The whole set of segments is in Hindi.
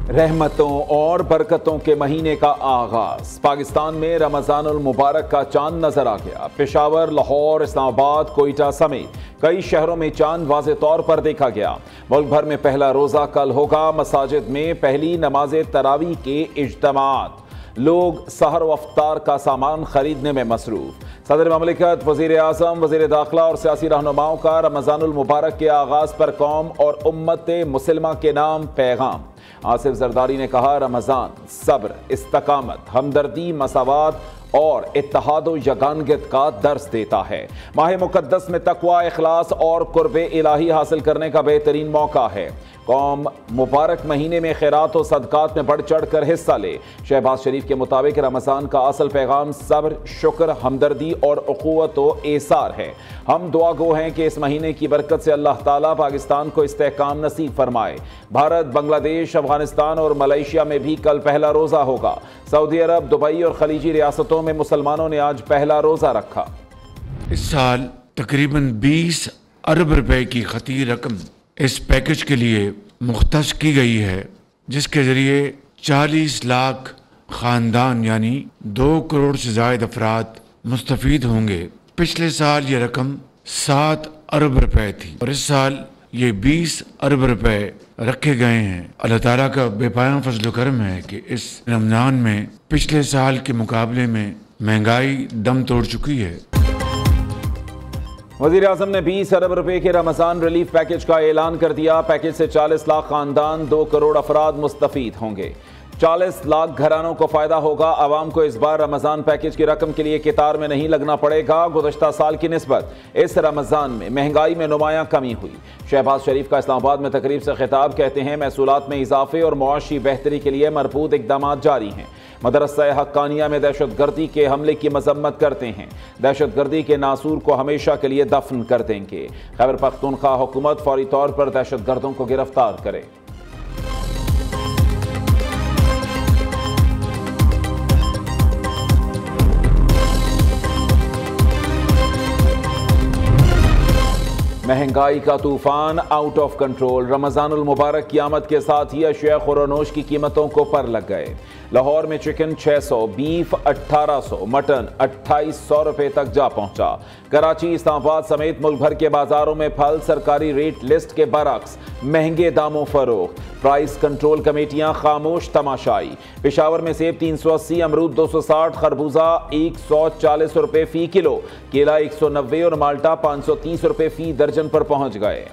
रहमतों और बरकतों के महीने का आगाज। पाकिस्तान में रमजानुल मुबारक का चांद नजर आ गया। पेशावर, लाहौर, इस्लामाबाद, कोयटा समेत कई शहरों में चांद वाज़े तौर पर देखा गया। मुल्क भर में पहला रोजा कल होगा। मसाजिद में पहली नमाज तरावी के इज्तिमात। लोग सहर व अफ्तार का सामान खरीदने में मसरूफ। सदर ममलिकत, वजीर आजम, वजीर दाखिला और सियासी रहनुमाओं का रमजानुल मुबारक के आगाज पर कौम और उम्मत मुस्लिमा के नाम पैगाम। आसिफ जरदारी ने कहा, रमजान सब्र, इस्तकामत, हमदर्दी, मसावात और इत्तेहाद व यगानगत का दर्स देता है। माह मुकद्दस में तकवा, इखलास और कुर्बे इलाही हासिल करने का बेहतरीन मौका है। कौम मुबारक महीने में खैरात और सदकात में बढ़ चढ़ कर हिस्सा ले। शहबाज शरीफ के मुताबिक रमजान का असल पैगाम सब्र, शुक्र, हमदर्दी और उखुवत व एसार है। हम दुआ गो हैं कि इस महीने की बरकत से अल्लाह ताला पाकिस्तान को इस्तेहकाम नसीब फरमाए। भारत, बांग्लादेश, अफगानिस्तान और मलेशिया में भी कल पहला रोजा होगा। सऊदी अरब, दुबई और खलीजी रियासतों में मुसलमानों ने आज पहला रोजा रखा। इस साल तकरीबन 20 अरब रुपए की खती रकम इस पैकेज के लिए मुख्तस की गई है, जिसके जरिए 40 लाख खानदान यानी 2 करोड़ से ज्यादा अफराद मुस्तफीद होंगे। पिछले साल ये रकम 7 अरब रुपए थी और इस साल ये 20 अरब रुपए रखे गए हैं। अल्लाह ताला का बेपाया फजल करम है कि इस रमजान में पिछले साल के मुकाबले में महंगाई दम तोड़ चुकी है। वज़ीर आज़म ने 20 अरब रुपए के रमजान रिलीफ पैकेज का ऐलान कर दिया। पैकेज से 40 लाख खानदान, 2 करोड़ अफराद मुस्तफीद होंगे। 40 लाख घरानों को फायदा होगा। आवाम को इस बार रमजान पैकेज की रकम के लिए कतार में नहीं लगना पड़ेगा। गुज़श्ता साल की निस्बत इस रमजान में महंगाई में नुमायां कमी हुई। शहबाज शरीफ का इस्लामाबाद में तकरीब से खिताब, कहते हैं महसूलात में इजाफे और मुआशी बेहतरी के लिए मरबूत इकदाम जारी हैं। मदरसा हक्कानिया में दहशतगर्दी के हमले की मजम्मत करते हैं। दहशतगर्दी के नासूर को हमेशा के लिए दफन कर देंगे। खैबर पख्तूनख्वा हुकूमत फौरी तौर पर दहशतगर्दों को गिरफ्तार करे। महंगाई का तूफान आउट ऑफ कंट्रोल। रमजानुल मुबारक की आमद के साथ ही अशिया खुरानोश की कीमतों को पर लग गए। लाहौर में चिकन 600, बीफ 1800, मटन 2800 रुपए तक जा पहुंचा। कराची, इस्लामाबाद समेत मुल्क भर के बाजारों में फल सरकारी रेट लिस्ट के बरक्स महंगे दामों फरोख्त। प्राइस कंट्रोल कमेटियां खामोश तमाशाई। पेशावर में सेब 380, अमरूद 260, खरबूजा 140 रुपए फी किलो, केला 190 और माल्टा 530 रुपए फी दर्जन पर पहुंच गए।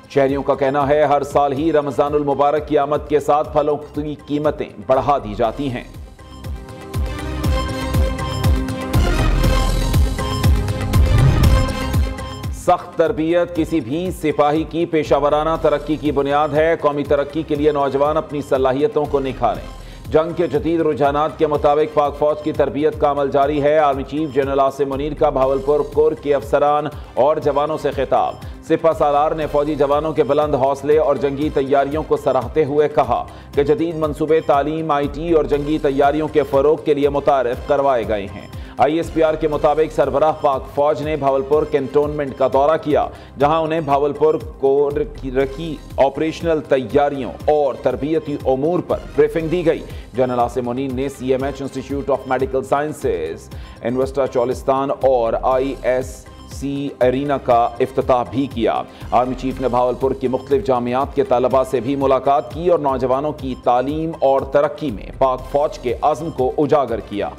शहरियों का कहना है, हर साल ही रमजानुल मुबारक की आमद के साथ फलों की कीमतें बढ़ा दी जाती हैं। सख्त तरबियत किसी भी सिपाही की पेशावराना तरक्की की बुनियाद है। कौमी तरक्की के लिए नौजवान अपनी सलाहियतों को निखारें। जंग के जदीद रुझानात के मुताबिक पाक फौज की तरबियत का अमल जारी है। Army chief general Asim Munir का भावलपुर कोर के अफसरान और जवानों से खिताब। सिपा सालार ने फौजी जवानों के बुलंद हौसले और जंगी तैयारियों को सराहते हुए कहा कि जदीद मंसूबे तालीम, IT और जंगी तैयारियों के फरोग के लिए मुतारिफ करवाए गए हैं। ISPR के मुताबिक सरबराह पाक फौज ने भावलपुर कैंटोनमेंट का दौरा किया, जहां उन्हें भावलपुर कोर की रखी ऑपरेशनल तैयारियों और तरबियती उमूर पर ब्रीफिंग दी गई। जनरल आसिम मुनीर ने CMH institute of medical sciences, इन्वेस्टा चौलिस्तान और ISC एरिना का इफ्तिताह भी किया। आर्मी चीफ ने भावलपुर की मुख्तलिफ जामियात के तलबा से भी मुलाकात की और नौजवानों की तालीम और तरक्की में पाक फौज के अज़्म को उजागर किया।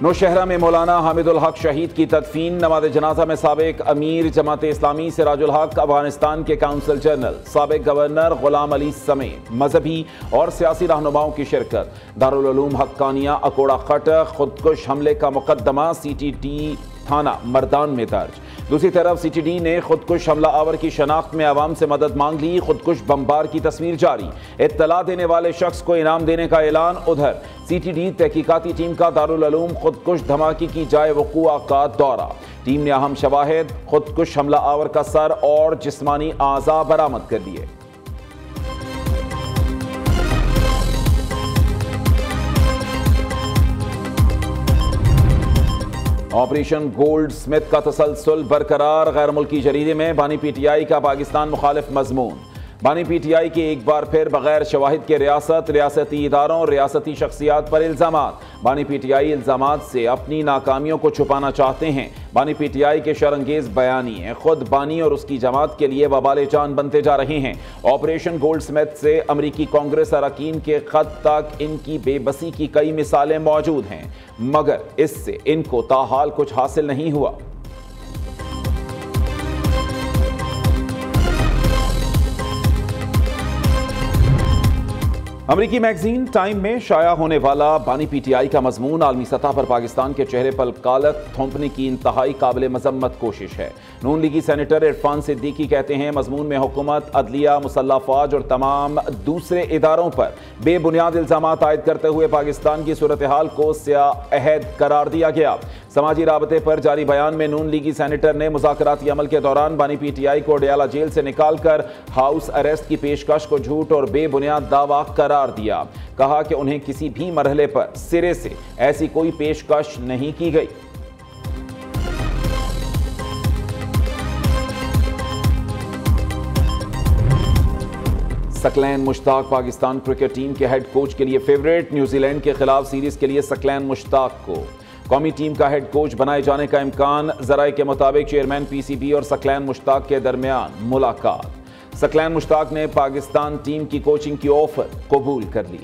नौशहरा में मौलाना हामिदुल हक शहीद की तदफीन। नमाज जनाजा में साबिक अमीर जमात इस्लामी सिराजुल हक, अफगानिस्तान के काउंसिल जनरल, साबिक गवर्नर गुलाम अली समेत मजहबी और सियासी रहनुमाओं की शिरकत। दारुल उलूम हक्कानिया अकोड़ा खटक खुदकुश हमले का मुकदमा CTD थाना मर्दान में दर्ज। दूसरी तरफ CTD ने खुदकुश हमला आवर की शनाख्त में आवाम से मदद मांग ली। खुदकुश बमबार की तस्वीर जारी। इत्तला देने वाले शख्स को इनाम देने का ऐलान। उधर CTD तहकीकाती टीम का दारुल उलूम खुदकुश धमाके की जाए वक़ूआ का दौरा। टीम ने अहम शवाहिद, खुदकुश हमला आवर का सर और जिस्मानी आज़ा बरामद कर लिए। ऑपरेशन गोल्ड स्मिथ का तसलसल बरकरार। गैर मुल्की जरीदे में बानी पीटीआई का पाकिस्तान मुखालिफ मजमून। बानी पीटीआई के एक बार फिर बगैर शवाहिद के रियासती इदारों और रियासती शख्सियात पर इल्जामात। बानी पीटीआई इल्जामात से अपनी नाकामियों को छुपाना चाहते हैं। बानी पीटीआई के शरंगेज बयानी खुद बानी और उसकी जमात के लिए वबाल जान बनते जा रहे हैं। ऑपरेशन गोल्ड स्मिथ से अमरीकी कांग्रेस अरकान के खत तक इनकी बेबसी की कई मिसालें मौजूद हैं, मगर इससे इनको ताहाल कुछ हासिल नहीं हुआ। अमरीकी मैगजीन टाइम में शाया होने वाला बानी पीटीआई का मजमून आलमी सतह पर पाकिस्तान के चेहरे पर कालक थोपने की इंतहाई काबिल मजम्मत कोशिश है। नून लीगी सेनेटर इरफान सिद्दीकी कहते हैं मजमून में हुकूमत, अदलिया, मुसल्लह फौज और तमाम दूसरे इदारों पर बेबुनियाद इल्जामात आयद करते हुए पाकिस्तान की सूरत हाल को स्याह अहद करार दिया गया। समाजी राबते पर जारी बयान में नून लीगी सेनेटर ने मुज़ाकराती अमल के दौरान बानी पीटीआई को डयाला जेल से निकालकर हाउस अरेस्ट की पेशकश को झूठ और बेबुनियाद दावा करार दिया। कहा कि उन्हें किसी भी मरहले पर सिरे से ऐसी कोई पेशकश नहीं की गई। सकलैन मुश्ताक पाकिस्तान क्रिकेट टीम के हेड कोच के लिए फेवरेट। न्यूजीलैंड के खिलाफ सीरीज के लिए सकलैन मुश्ताक को कौमी टीम का हेड कोच बनाए जाने का इम्कान। जराए के मुताबिक चेयरमैन पीसीबी और सकलैन मुश्ताक के दरमियान मुलाकात। सकलैन मुश्ताक ने पाकिस्तान टीम की कोचिंग की ऑफर कबूल कर ली।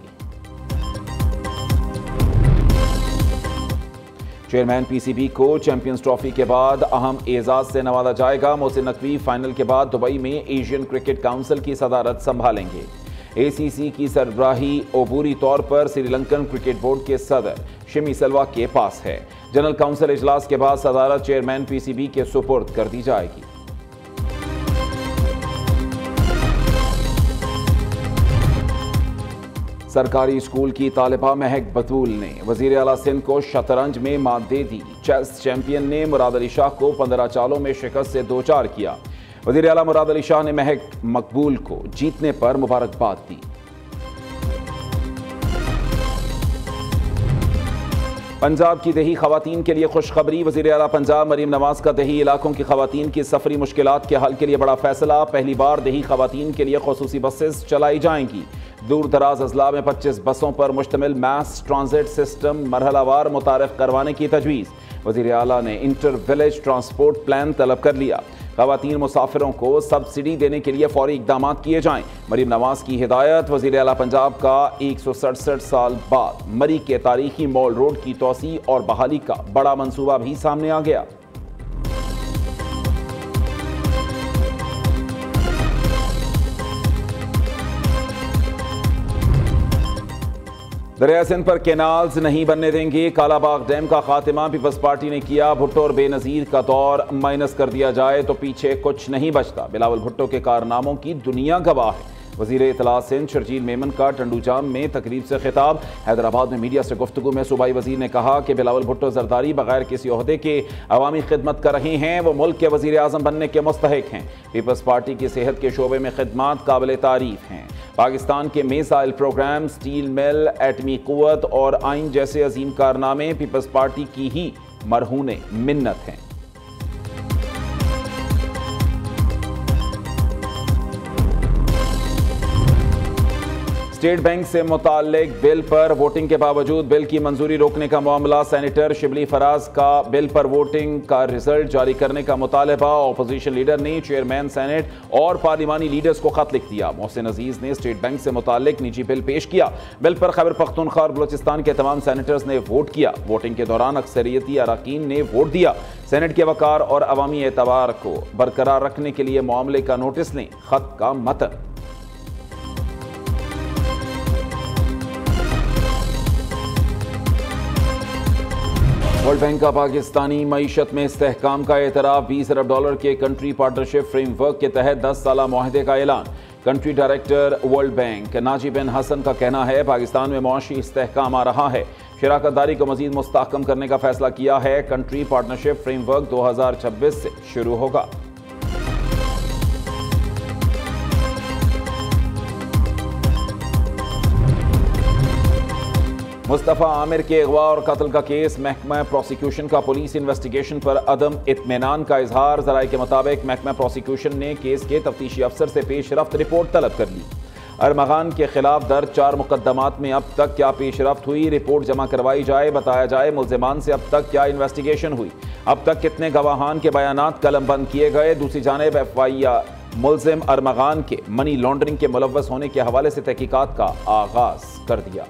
चेयरमैन पीसीबी को चैंपियंस ट्रॉफी के बाद अहम एजाज से नवाजा जाएगा। मोहसिन नकवी फाइनल के बाद दुबई में एशियन क्रिकेट काउंसिल की सदारत संभालेंगे। एसीसी की सरबराही अबूरी तौर पर श्रीलंकन क्रिकेट बोर्ड के सदर शिमी सिल्वा के पास है। जनरल काउंसिल इजलास के बाद सदारत चेयरमैन पीसीबी के सुपुर्द कर दी जाएगी। सरकारी स्कूल की तालिबा महक बतूल ने वजीर आला सिंध को शतरंज में मात दे दी। चेस चैंपियन ने मुराद अली शाह को 15 चालों में शिकस्त से 2-4 किया। वजीर आला मुराद अली शाह ने महक मकबूल को जीतने पर मुबारकबाद दी। पंजाब की दही खवातीन के लिए खुशखबरी। वजीर आला पंजाब मरीम नवाज का दही इलाकों की खवातीन की सफरी मुश्किलात के हल के लिए बड़ा फैसला। पहली बार दही खवातीन के लिए खुसूसी बसेस चलाई जाएंगी। दूर दराज अजला में 25 बसों पर मुश्तमिल मैस ट्रांजिट सिस्टम मरहलावार मुतारफ करवाने की तजवीज़। वजीर आला ने इंटर विलेज ट्रांसपोर्ट प्लान तलब कर लिया। खवातीन मुसाफिरों को सब्सिडी देने के लिए फौरी इकदाम किए जाएं। मरीम नवाज की हिदायत। वजीर आला पंजाब का 167 साल बाद मरी के तारीखी मॉल रोड की तोसी और बहाली का बड़ा मंसूबा भी सामने आ गया। दरिया सिंध पर केनाल्स नहीं बनने देंगे। कालाबाग डैम का खात्मा पीपल्स पार्टी ने किया। भुट्टो और बेनजीर का दौर माइनस कर दिया जाए तो पीछे कुछ नहीं बचता। बिलावल भुट्टो के कारनामों की दुनिया गवाह है। वजीर इत्तला सिंध शर्जील मेमन का टंडूजाम में तकरीब से खिताब। हैदराबाद में मीडिया से गुफ्तगू में सूबाई वजीर ने कहा कि बिलावल भुट्टो जरदारी बगैर किसी ओहदे के अवामी खिदमत कर रहे हैं। वो मुल्क के वजीर आजम बनने के मुस्तहिक हैं। पीपल्स पार्टी की सेहत के शोबे में खिदमात काबिल तारीफ हैं। पाकिस्तान के मिसाइल प्रोग्राम, स्टील मिल, एटमी कुव्वत और आइन जैसे अजीम कारनामे पीपल्स पार्टी की ही मरहूने मिन्नत हैं। स्टेट बैंक से मुताल्लिक बिल पर वोटिंग के बावजूद बिल की मंजूरी रोकने का मामला। सेनेटर शिबली फराज का बिल पर वोटिंग का रिजल्ट जारी करने का मुतालबा। ऑपोजिशन लीडर ने चेयरमैन सेनेट और पार्लिमानी लीडर्स को खत लिख दिया। मोहसिन अजीज ने स्टेट बैंक से मुताल्लिक निजी बिल पेश किया। बिल पर खैबर पख्तूनख्वा और बलूचिस्तान के तमाम सेनेटर्स ने वोट किया। वोटिंग के दौरान अक्सरियती अरकान ने वोट दिया। सेनेट के वकार और अवामी एतबार को बरकरार रखने के लिए मामले का नोटिस लें। खत का मतन। वर्ल्ड बैंक का पाकिस्तानी मईशत में इस्तेहकाम का एतराफ़। 20 अरब डॉलर के कंट्री पार्टनरशिप फ्रेमवर्क के तहत 10 साला मुआहदे का ऐलान। Country director world bank Najy Benhassine का कहना है पाकिस्तान में मुआशी इस्तेहकाम आ रहा है। शराकतदारी को मजीद मुस्तहकम करने का फैसला किया है। कंट्री पार्टनरशिप फ्रेमवर्क 2026 से शुरू होगा। मुस्तफ़ा आमिर के अगवा और कत्ल का केस, महकमा प्रोसिक्यूशन का पुलिस इन्वेस्टिगेशन पर अदम इत्मीनान का इजहार। ज़राए के मुताबिक महकमा प्रोसिक्यूशन ने केस के तफ्तीशी अफसर से पेशरफ्त रिपोर्ट तलब कर ली। अरमगान के खिलाफ दर्ज 4 मुकदमात में अब तक क्या पेशरफ्त हुई, रिपोर्ट जमा करवाई जाए। बताया जाए मुल्जिमान से अब तक क्या इन्वेस्टिगेशन हुई, अब तक कितने गवाहान के बयानात कलमबंद किए गए। दूसरी जानिब FIA मुल्जिम अरमगान के मनी लॉन्ड्रिंग के मुलव्वस होने के हवाले से तहकीकात का आगाज कर दिया।